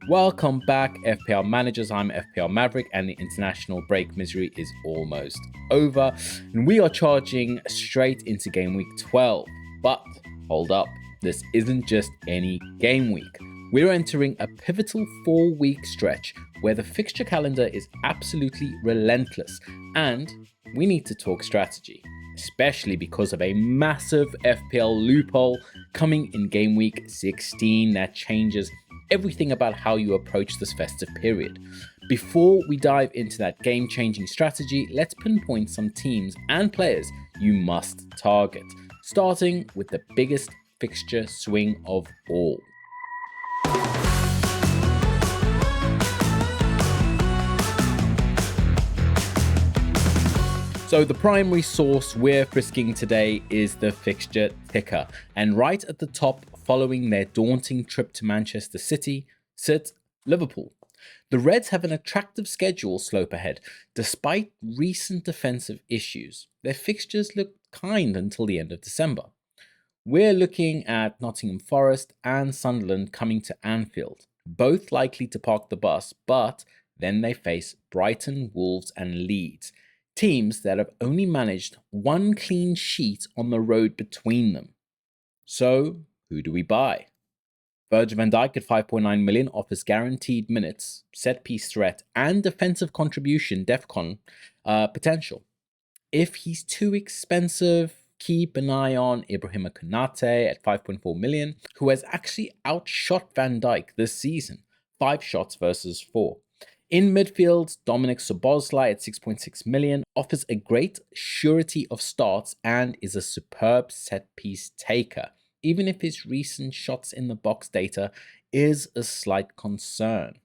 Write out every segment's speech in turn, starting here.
Welcome back, FPL managers. I'm FPL Maverick, and the international break misery is almost over, and we are charging straight into game week 12. But hold up, this isn't just any game week. We're entering a pivotal 4-week stretch where the fixture calendar is absolutely relentless, and we need to talk strategy, especially because of a massive FPL loophole coming in game week 16 that changes everything about how you approach this festive period. Before we dive into that game-changing strategy, let's pinpoint some teams and players you must target, starting with the biggest fixture swing of all. So the primary source we're frisking today is the fixture ticker, and right at the top, following their daunting trip to Manchester City, sit Liverpool. The Reds have an attractive schedule slope ahead. Despite recent defensive issues, their fixtures look kind until the end of December. We're looking at Nottingham Forest and Sunderland coming to Anfield, both likely to park the bus, but then they face Brighton, Wolves and Leeds, teams that have only managed one clean sheet on the road between them. So, who do we buy? Virgil van Dijk at 5.9 million offers guaranteed minutes, set-piece threat, and defensive contribution DEFCON potential. If he's too expensive, keep an eye on Ibrahima Konate at 5.4 million, who has actually outshot Van Dijk this season, 5 shots versus 4. In midfield, Dominic Szoboszlai at 6.6 million offers a great surety of starts and is a superb set-piece taker, even if his recent shots in the box data is a slight concern.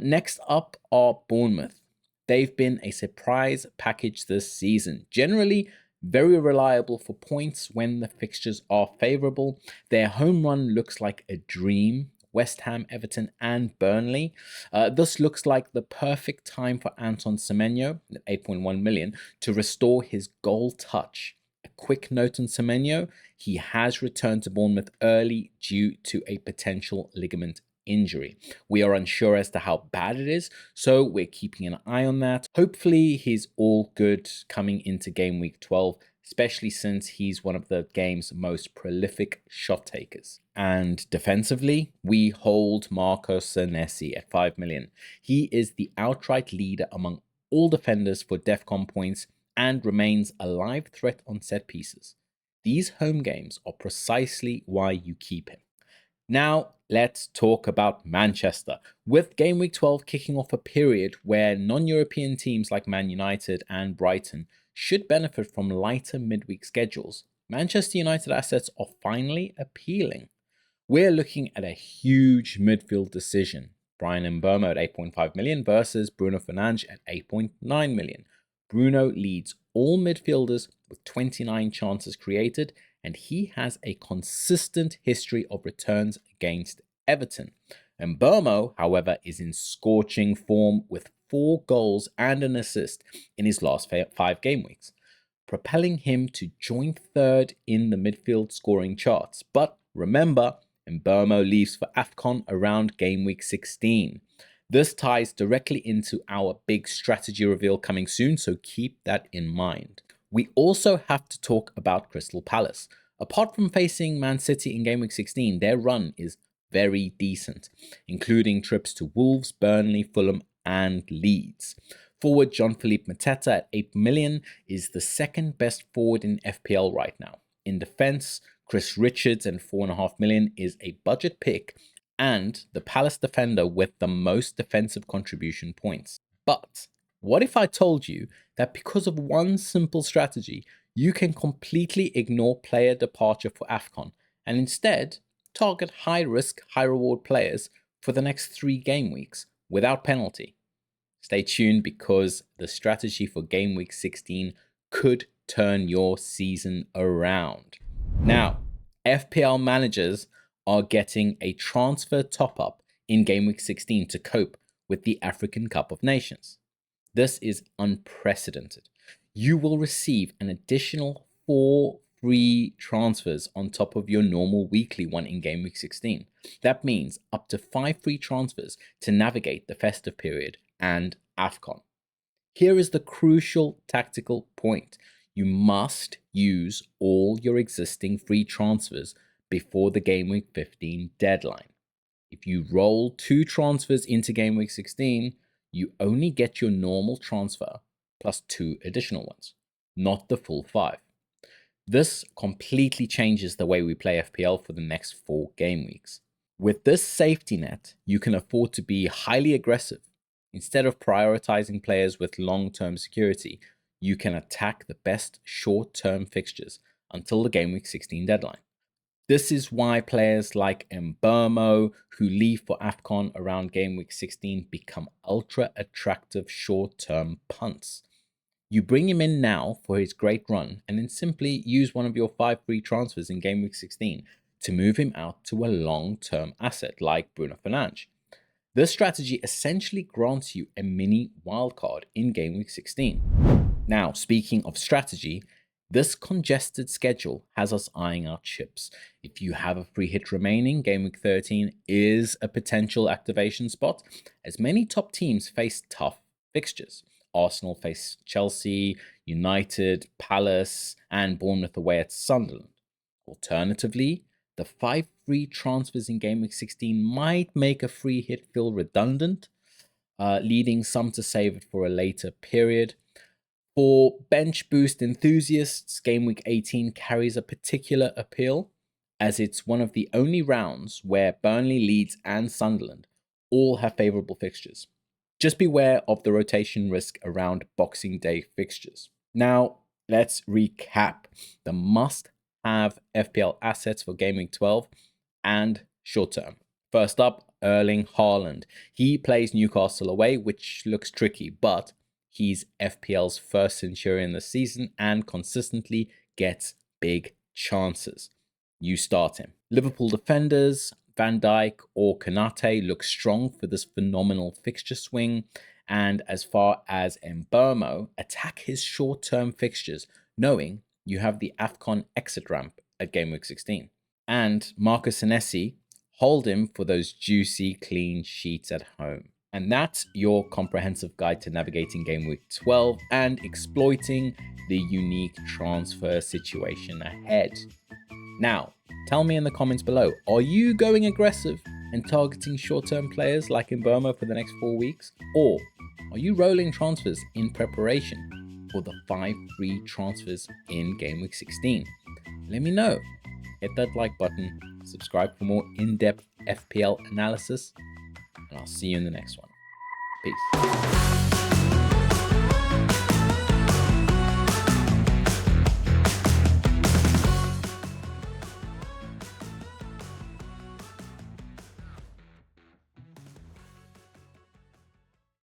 Next up are Bournemouth. They've been a surprise package this season, generally very reliable for points when the fixtures are favourable. Their home run looks like a dream. West Ham, Everton and Burnley. This looks like the perfect time for Anton Semenyo at 8.1 million to restore his goal touch. A quick note on Semenyo, he has returned to Bournemouth early due to a potential ligament injury. We are unsure as to how bad it is, so we're keeping an eye on that. Hopefully he's all good coming into game week 12, especially since he's one of the game's most prolific shot takers. And defensively, we hold Marco Senesi at 5 million. He is the outright leader among all defenders for DEFCON points and remains a live threat on set pieces. These home games are precisely why you keep him. Now, let's talk about Manchester. With Game Week 12 kicking off a period where non-European teams like Man United and Brighton should benefit from lighter midweek schedules, Manchester United assets are finally appealing. We're looking at a huge midfield decision. Bryan Mbeumo at 8.5 million versus Bruno Fernandes at 8.9 million. Bruno leads all midfielders with 29 chances created, and he has a consistent history of returns against Everton. Mbeumo, however, is in scorching form with 4 goals and an assist in his last 5 game weeks, propelling him to joint third in the midfield scoring charts. But remember, Mbeumo leaves for AFCON around game week 16. This ties directly into our big strategy reveal coming soon, so keep that in mind. We also have to talk about Crystal Palace. Apart from facing Man City in game week 16, their run is very decent, including trips to Wolves, Burnley, Fulham and Leeds. Forward Jean-Philippe Mateta at 8 million is the second best forward in FPL right now. In defense, Chris Richards at 4.5 million is a budget pick and the Palace defender with the most defensive contribution points. But what if I told you that because of one simple strategy, you can completely ignore player departure for AFCON and instead target high-risk, high-reward players for the next 3 game weeks without penalty? Stay tuned because the strategy for game week 16 could turn your season around. Now, FPL managers are getting a transfer top-up in game week 16 to cope with the African Cup of Nations. This is unprecedented. You will receive an additional 4 free transfers on top of your normal weekly one in Game Week 16. That means up to 5 free transfers to navigate the festive period and AFCON. Here is the crucial tactical point. You must use all your existing free transfers before the Game Week 15 deadline. If you roll 2 transfers into Game Week 16, you only get your normal transfer plus 2 additional ones, not the full 5. This completely changes the way we play FPL for the next 4 game weeks. With this safety net, you can afford to be highly aggressive. Instead of prioritizing players with long-term security, you can attack the best short-term fixtures until the Game Week 16 deadline. This is why players like Mbeumo, who leave for AFCON around Game Week 16, become ultra-attractive short-term punts. You bring him in now for his great run and then simply use one of your 5 free transfers in Game Week 16 to move him out to a long-term asset like Bruno Fernandes. This strategy essentially grants you a mini wildcard in Game Week 16. Now, speaking of strategy, this congested schedule has us eyeing our chips. If you have a free hit remaining, Game Week 13 is a potential activation spot, as many top teams face tough fixtures. Arsenal face Chelsea, United, Palace, and Bournemouth away at Sunderland. Alternatively, the 5 free transfers in Game Week 16 might make a free hit feel redundant, leading some to save it for a later period. For bench boost enthusiasts, Game Week 18 carries a particular appeal, as it's one of the only rounds where Burnley, Leeds, and Sunderland all have favourable fixtures. Just beware of the rotation risk around Boxing Day fixtures. Now, let's recap the must-have FPL assets for Game Week 12 and short-term. First up, Erling Haaland. He plays Newcastle away, which looks tricky, but he's FPL's first Centurion this season and consistently gets big chances. You start him. Liverpool defenders, Van Dijk or Konate look strong for this phenomenal fixture swing. And as far as Mbeumo, attack his short-term fixtures, knowing you have the AFCON exit ramp at Game Week 16. And Marcus Senesi, hold him for those juicy clean sheets at home. And that's your comprehensive guide to navigating Game Week 12 and exploiting the unique transfer situation ahead. Now, tell me in the comments below, are you going aggressive and targeting short-term players like Mbeumo for the next 4 weeks? Or are you rolling transfers in preparation for the 5 free transfers in Game Week 16? Let me know. Hit that like button, subscribe for more in-depth FPL analysis, and I'll see you in the next one. Peace.